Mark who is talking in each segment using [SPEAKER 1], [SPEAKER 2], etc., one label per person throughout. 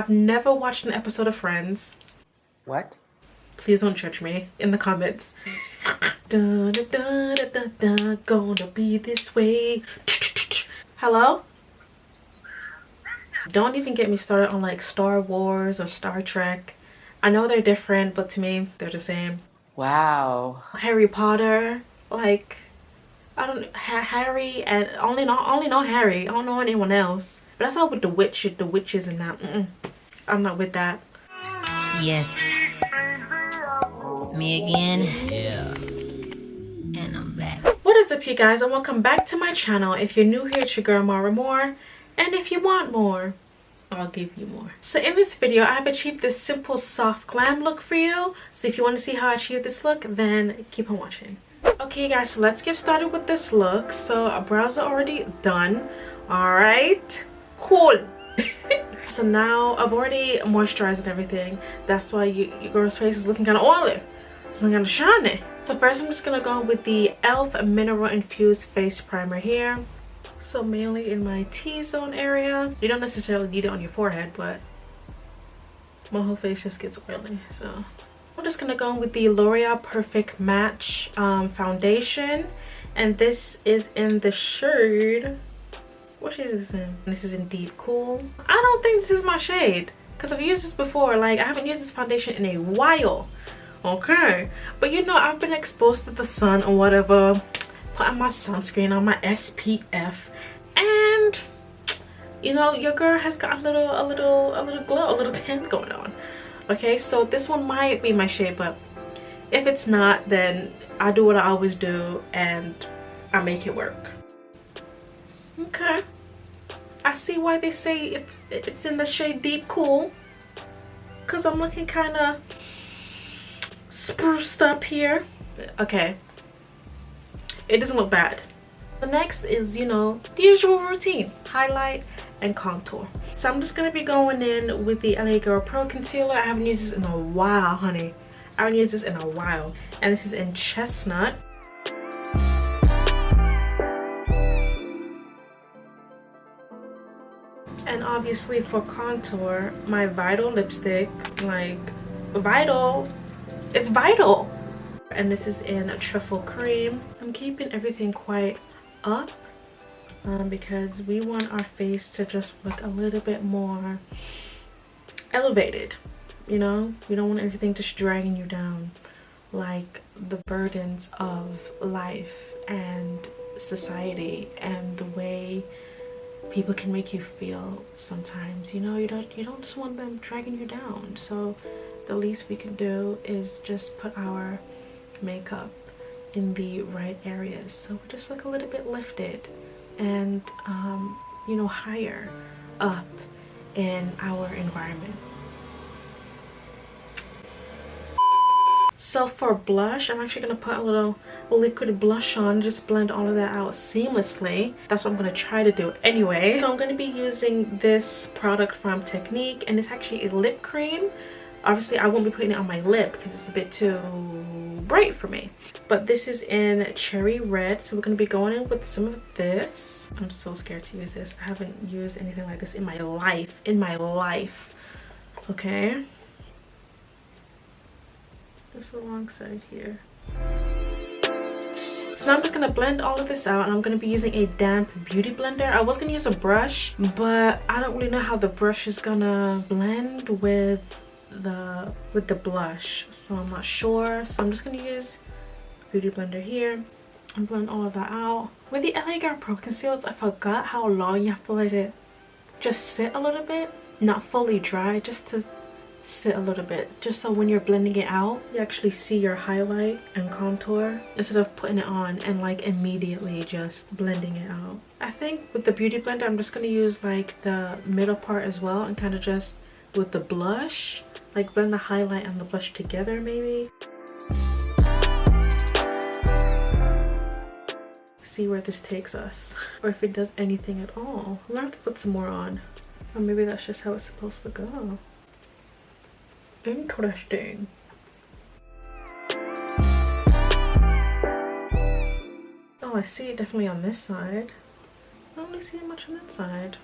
[SPEAKER 1] I've never watched an episode of Friends.
[SPEAKER 2] What?
[SPEAKER 1] Please don't judge me in the comments. Da, da, da, da, da, da, gonna be this way. Hello? Don't even get me started on like Star Wars or Star Trek. I know they're different, but to me, they're the same.
[SPEAKER 2] Wow.
[SPEAKER 1] Harry Potter, like, I don't Harry, and only know Harry. I don't know anyone else. But that's all with the witches and that. I'm not with that.
[SPEAKER 3] Yes. It's me again. Yeah. And I'm back.
[SPEAKER 1] What is up, you guys, and welcome back to my channel. If you're new here, it's your girl Mara Moore, and if you want more, I'll give you more. So in this video, I have achieved this simple soft glam look for you. So if you want to see how I achieved this look, then keep on watching. Okay guys, so let's get started with this look. So our brows are already done. All right, cool. So now I've already moisturized and everything. That's why your girl's face is looking kind of oily. It's looking kind of shiny. So first I'm just gonna go with the e.l.f. Mineral Infused Face Primer here. So mainly in my T-zone area. You don't necessarily need it on your forehead, but my whole face just gets oily. So I'm just gonna go with the L'Oreal Perfect Match foundation, and this is in the shade, what shade is this in? This is in Deep Cool. I don't think this is my shade because I've used this before. Like, I haven't used this foundation in a while. Okay, but you know, I've been exposed to the sun or whatever, putting my sunscreen on, my SPF, and you know, your girl has got a little glow, a little tan going on. Okay, so this one might be my shade, but if it's not, then I do what I always do and I make it work. Okay, I see why they say it's in the shade Deep Cool, because I'm looking kind of spruced up here. Okay, it doesn't look bad. The next is, you know, the usual routine, highlight and contour. So I'm just gonna be going in with the LA Girl Pro Concealer. I haven't used this in a while, honey. I haven't used this in a while, and this is in Chestnut. And obviously for contour, my Vital lipstick, like Vital, it's Vital. And this is in a Truffle Cream. I'm keeping everything quite up because we want our face to just look a little bit more elevated. You know, we don't want everything just dragging you down, like the burdens of life and society and the way people can make you feel sometimes. You know, you don't just want them dragging you down. So the least we can do is just put our makeup in the right areas, so we just look a little bit lifted and you know, higher up in our environment. So for blush, I'm actually gonna put a little liquid blush on, just blend all of that out seamlessly. That's what I'm gonna try to do anyway. So I'm gonna be using this product from Technic, and it's actually a lip cream. Obviously I won't be putting it on my lip because it's a bit too bright for me, but this is in Cherry Red. So we're going to be going in with some of this. I'm so scared to use this. I haven't used anything like this in my life. Okay, just alongside here. So now I'm just going to blend all of this out, and I'm going to be using a damp beauty blender. I was going to use a brush, but I don't really know how the brush is gonna blend with the blush, so I'm not sure. So I'm just gonna use beauty blender here and blend all of that out. With the LA Girl Pro Concealers, I forgot how long you have to let it just sit a little bit, not fully dry, just to sit a little bit, just so when you're blending it out you actually see your highlight and contour instead of putting it on and like immediately just blending it out. I think with the beauty blender I'm just gonna use like the middle part as well, and kind of just with the blush like blend the highlight and the blush together maybe. See where this takes us, or if it does anything at all. I'm gonna have to put some more on, or maybe that's just how it's supposed to go. Interesting. Oh, I see it definitely on this side. I don't really see it much on that side.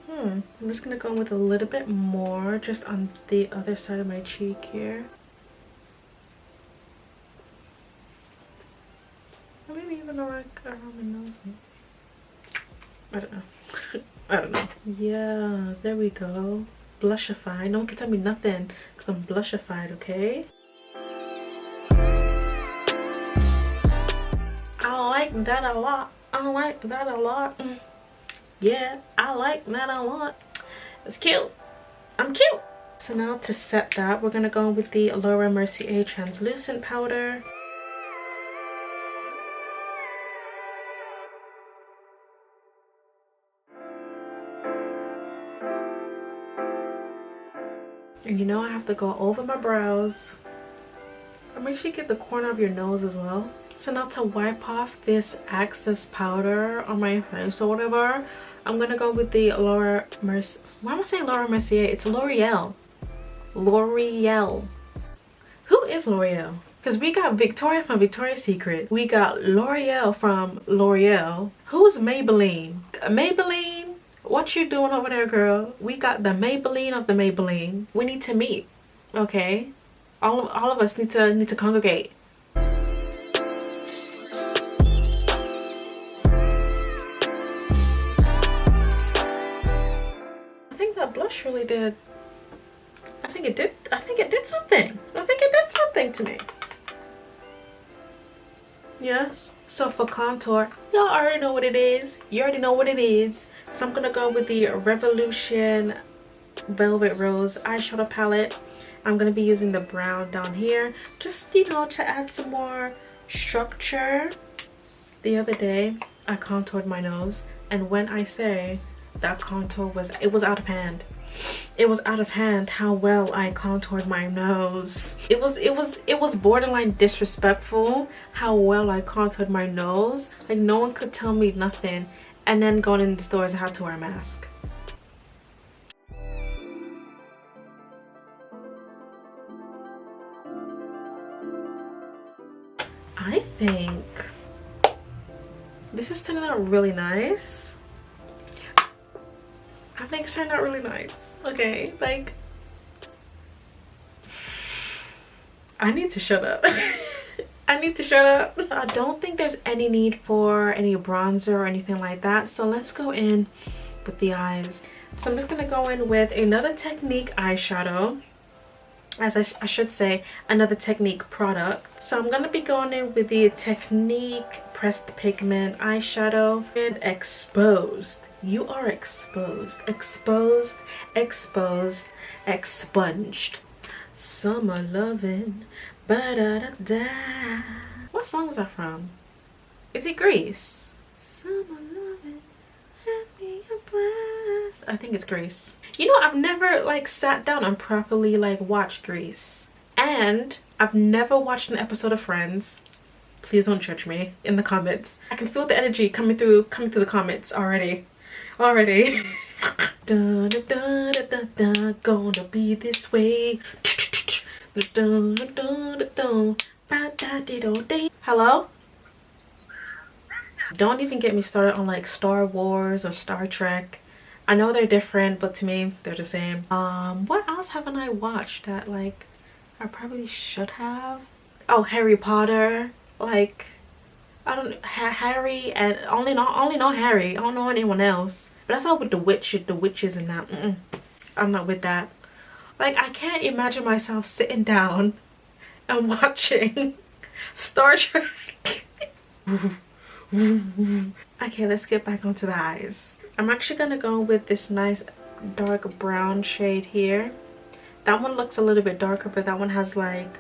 [SPEAKER 1] I'm just gonna go in with a little bit more just on the other side of my cheek here. Or maybe even around my nose. I don't know. I don't know. Yeah, there we go. Blushified. No one can tell me nothing because I'm blushified, okay? I like that a lot. I like that a lot. Yeah, I like that a lot. It's cute. I'm cute. So now to set that, we're gonna go with the Mercier translucent powder. And you know I have to go over my brows. And make sure you get the corner of your nose as well. So now to wipe off this excess powder on my face or whatever, I'm gonna go with the Mercier. Why am I saying Mercier? It's L'Oreal. L'Oreal. Who is L'Oreal? Because we got Victoria from Victoria's Secret. We got L'Oreal from L'Oreal. Who's Maybelline? Maybelline? What you doing over there, girl? We got the Maybelline of the Maybelline. We need to meet, okay? All of us need to congregate. I think that blush really did. I think it did something. I think it did something to me. Yes. So for contour, y'all already know what it is. You already know what it is. So I'm gonna go with the Revolution Velvet Rose eyeshadow palette. I'm gonna be using the brown down here, just, you know, to add some more structure. The other day, I contoured my nose, and when I say that contour was out of hand. It was out of hand how well I contoured my nose. It was borderline disrespectful how well I contoured my nose. Like no one could tell me nothing. And then going in the stores, I had to wear a mask. I think this is turning out really nice. I think it's turned out really nice. Okay, like I need to shut up. I need to shut up. I don't think there's any need for any bronzer or anything like that. So let's go in with the eyes. So I'm just gonna go in with another Technic eyeshadow. As I should say, another Technic product. So I'm gonna be going in with the Technic Pressed Pigment eyeshadow and Exposed. You are exposed, exposed, exposed, expunged. Summer lovin', ba-da-da-da. What song was that from? Is it Grease? Summer lovin', let me a blast. I think it's Grease. You know, I've never like sat down and properly like watched Grease. And I've never watched an episode of Friends. Please don't judge me in the comments. I can feel the energy coming through the comments already. Already. Dun, dun, dun, dun, dun, gonna be this way. Dun, dun, dun, dun, dun. Hello? Don't even get me started on like Star Wars or Star Trek. I know they're different, but to me they're the same. What else haven't I watched that like I probably should have? Oh, Harry Potter. Like I don't Harry, and only know Harry. I don't know anyone else. But that's all with the witches and that. I'm not with that. Like I can't imagine myself sitting down and watching Star Trek. Okay, let's get back onto the eyes. I'm actually gonna go with this nice dark brown shade here. That one looks a little bit darker, but that one has like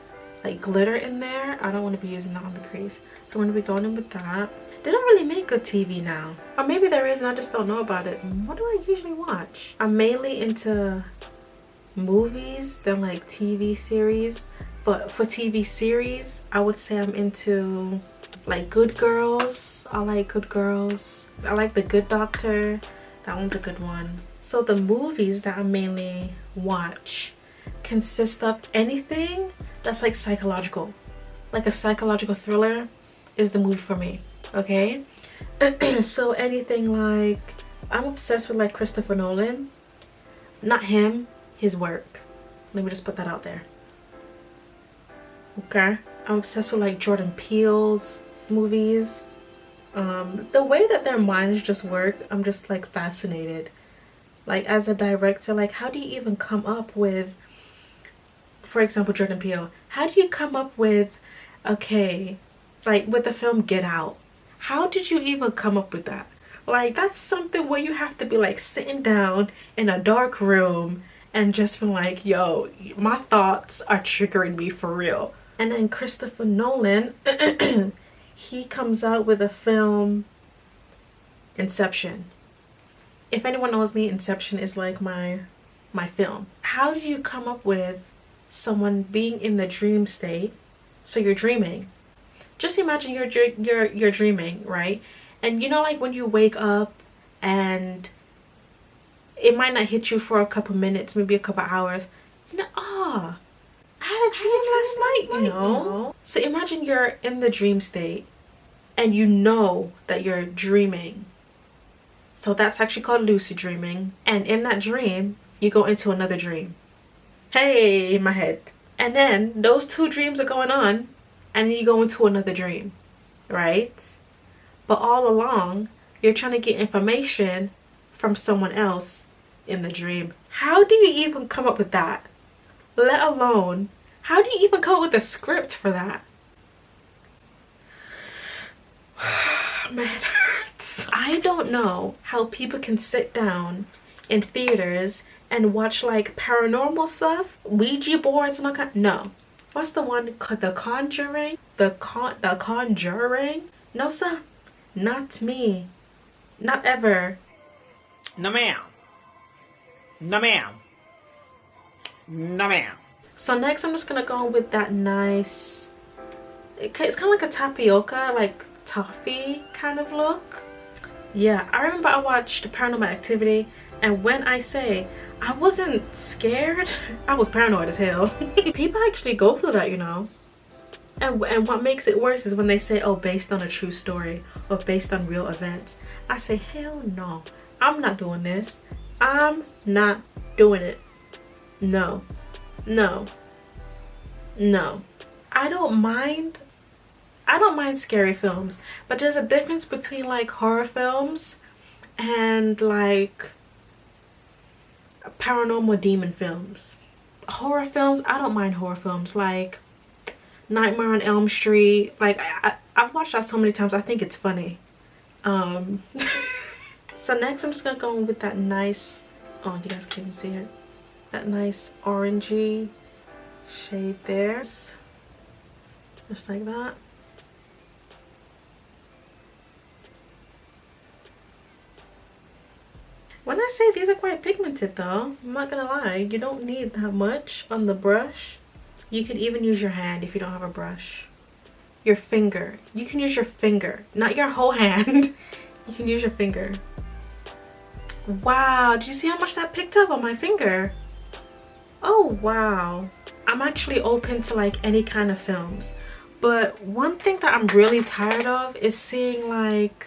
[SPEAKER 1] glitter in there. I don't want to be using that on the crease, so I'm gonna be going in with that. They don't really make good TV now, or maybe there is and I just don't know about it. What do I usually watch? I'm mainly into movies than like TV series, but for TV series I would say I'm into like Good Girls. I like Good Girls. I like The Good Doctor. That one's a good one. So the movies that I mainly watch consist of anything that's like psychological. Like a psychological thriller is the movie for me, okay? So anything like I'm obsessed with like Christopher Nolan. Not him, his work. Let me just put that out there. Okay, I'm obsessed with like Jordan Peele's movies. The way that their minds just work, I'm just like fascinated. Like as a director, like how do you even come up with, for example, Jordan Peele, how do you come up with, okay, like with the film Get Out, how did you even come up with that? Like that's something where you have to be like sitting down in a dark room and just be like, yo, my thoughts are triggering me for real. And then Christopher Nolan, he comes out with a film, Inception. If anyone knows me, Inception is like my film. How do you come up with someone being in the dream state? So you're dreaming. Just imagine you're dreaming, right? And you know, like when you wake up and it might not hit you for a couple minutes, maybe a couple hours. You know, I had a dream last night, you know? So imagine you're in the dream state and you know that you're dreaming. So that's actually called lucid dreaming. And in that dream, you go into another dream. Hey, in my head. And then those two dreams are going on and then you go into another dream, right? But all along, you're trying to get information from someone else in the dream. How do you even come up with that? Let alone, how do you even come up with a script for that? My head hurts. I don't know how people can sit down in theaters and watch like paranormal stuff, Ouija boards and all that. No. What's the one? The Conjuring? The Conjuring? No, sir. Not me. Not ever.
[SPEAKER 4] No, ma'am. No, ma'am. No, ma'am.
[SPEAKER 1] So next I'm just gonna go with that nice, it's kind of like a tapioca, like toffee kind of look. Yeah, I remember I watched Paranormal Activity, and when I say I wasn't scared, I was paranoid as hell. People actually go through that, you know. And what makes it worse is when they say, oh, based on a true story or based on real events. I say, hell no, I'm not doing this. I'm not doing it. No, no, no. I don't mind scary films, but there's a difference between like horror films and like paranormal demon films. Horror films, I don't mind horror films like Nightmare on Elm Street. Like I've watched that so many times, I think it's funny. So next I'm just gonna go with that nice, oh, you guys can't even see it, that nice orangey shade there, just like that. When I say these are quite pigmented though, I'm not gonna lie, you don't need that much on the brush. You could even use your hand if you don't have a brush. Your finger. You can use your finger, not your whole hand. You can use your finger. Wow, did you see how much that picked up on my finger? Oh wow. I'm actually open to like any kind of films. But one thing that I'm really tired of is seeing like,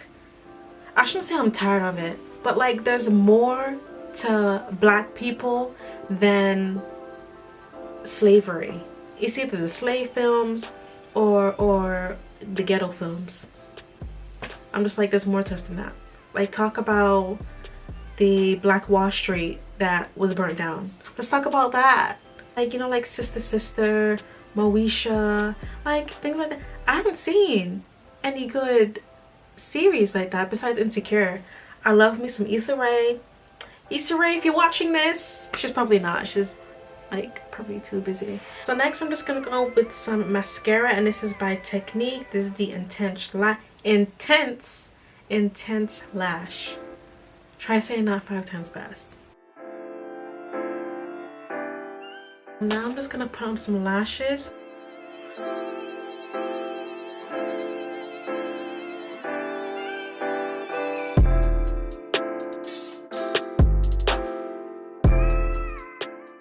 [SPEAKER 1] I shouldn't say I'm tired of it, but like there's more to black people than slavery. It's either the slave films or the ghetto films. I'm just like, there's more to us than that. Like talk about the Black Wall Street that was burnt down. Let's talk about that. Like, you know, like Sister Sister, Moesha, like things like that. I haven't seen any good series like that besides Insecure. I love me some Issa Rae. Issa Rae, if you're watching this, she's probably not. She's like probably too busy. So next I'm just gonna go with some mascara, and this is by Technic. This is the Intense Lash. Try saying that 5 times fast. Now I'm just gonna put on some lashes.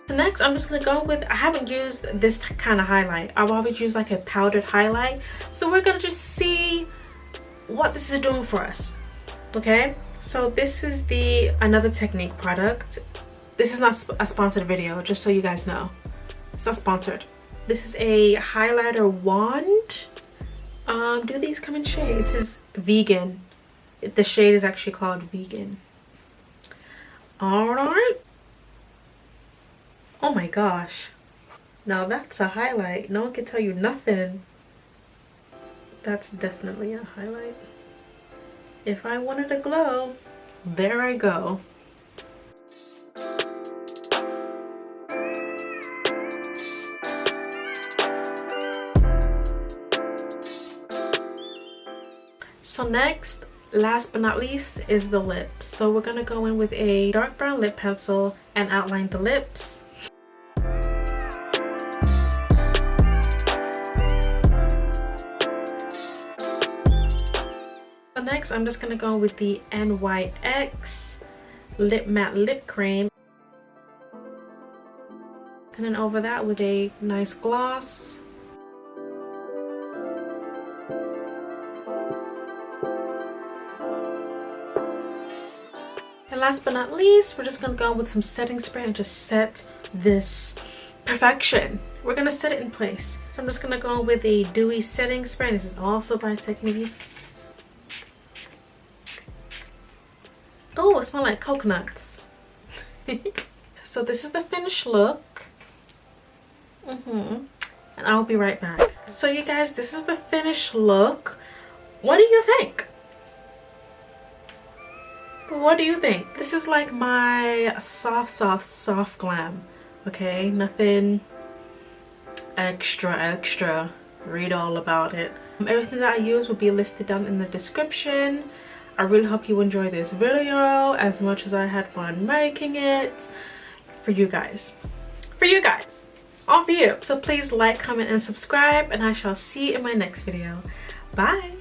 [SPEAKER 1] So next I'm just gonna go with, I haven't used this kind of highlight. I've always used like a powdered highlight. So we're gonna just see what this is doing for us. Okay, So this is another Technic product. This is not a sponsored video, just so you guys know. It's not sponsored. This is a highlighter wand. Do these come in shades? It's vegan. The shade is actually called vegan. Alright. Oh my gosh. Now that's a highlight. No one can tell you nothing. That's definitely a highlight. If I wanted a glow, there I go. So next, last but not least, is the lips. So we're gonna go in with a dark brown lip pencil and outline the lips. So next, I'm just gonna go with the NYX Lip Matte Lip Cream. And then over that with a nice gloss. And last but not least, we're just gonna go with some setting spray and just set this perfection. We're gonna set it in place. So I'm just gonna go with a dewy setting spray. This is also by Technic. Oh, it smells like coconuts. So this is the finished look. And I'll be right back. So you guys, this is the finished look. What do you think? What do you think? This is like my soft glam. Okay, nothing extra. Read all about it. Everything that I use will be listed down in the description. I really hope you enjoy this video as much as I had fun making it for you guys. All for you. So please like, comment, and subscribe, and I shall see you in my next video. Bye.